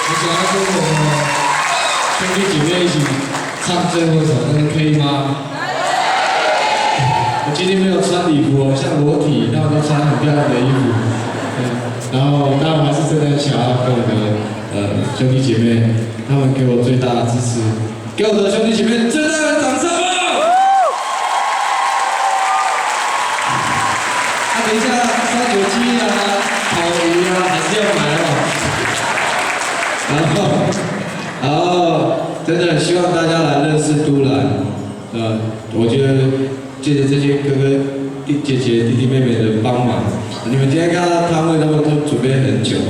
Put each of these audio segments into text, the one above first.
我想要跟我的兄弟姐妹一起唱最后一首歌，可以吗？我今天没有穿礼服哦，像裸体，他们都穿很漂亮的衣服。然后，当然还是真的想要跟我的兄弟姐妹，他们给我最大的支持，给我的兄弟姐妹最大的掌声吧！等一下，烧酒鸡啊，烤鱼啊，还是要买哦。然后，真的很希望大家来认识都兰。我觉得借着这些哥哥、姐姐、弟弟妹妹的帮忙，你们今天看到他们都准备很久了。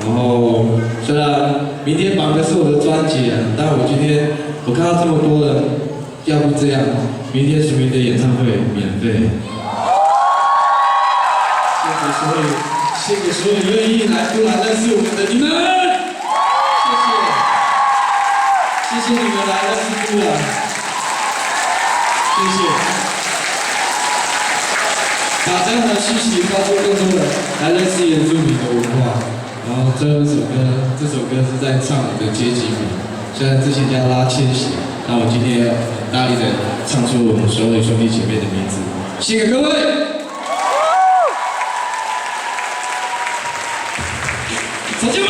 然后，虽然明天忙的是我的专辑啊，但我今天看到这么多人，要不这样，明天徐明的演唱会免费。谢谢所有愿意来都兰认识我们的你们，谢谢你们来认识都兰，谢谢。把这样的讯息告诉更多人来认识原住民的文化。然后最后一首歌，这首歌是在唱我的阶级名，虽然之前叫拉千禧，但我今天要很大力的唱出我们所有兄弟姐妹的名字，献给各位。同志们，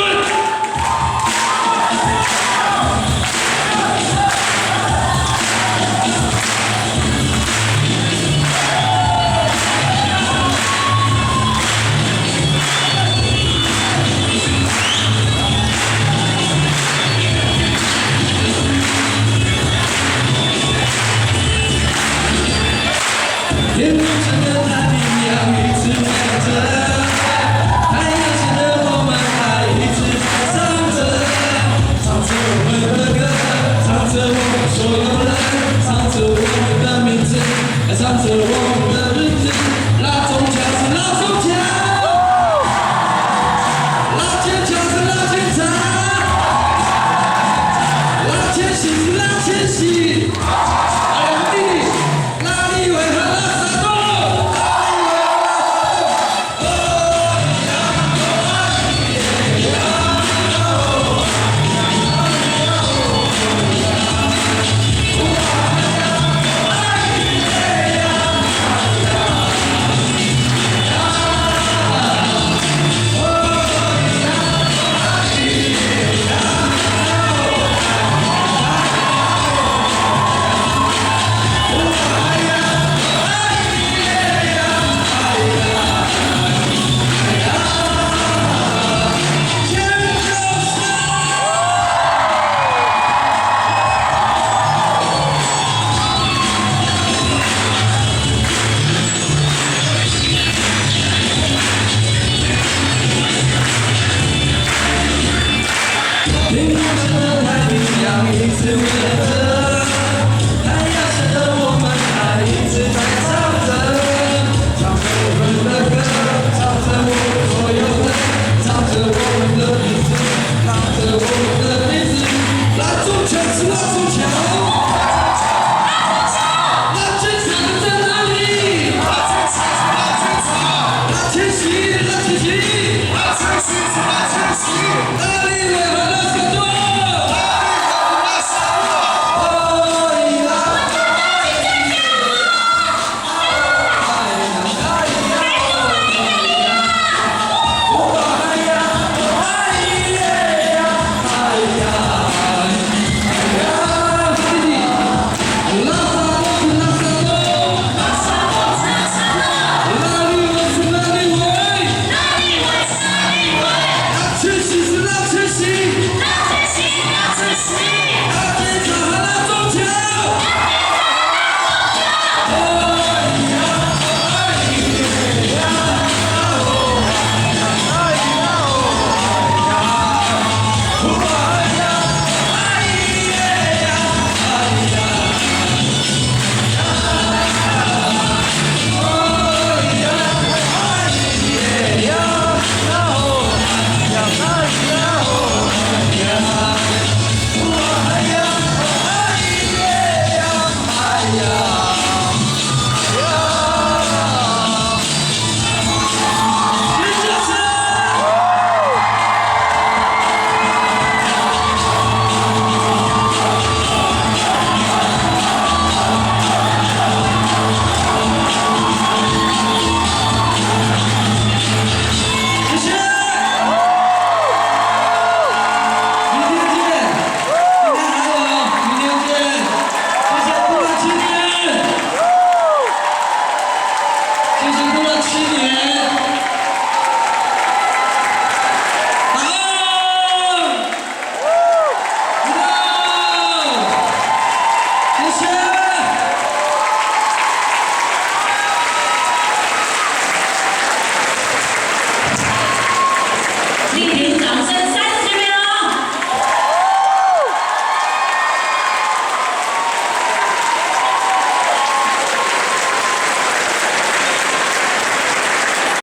天空中的太平洋一直亮着。唱着我们的日子，拉中枪是拉中枪，拉坚强是拉坚强，拉千禧是拉千禧，兄弟，拉力为何拉沙多？天空中的太平洋一直为了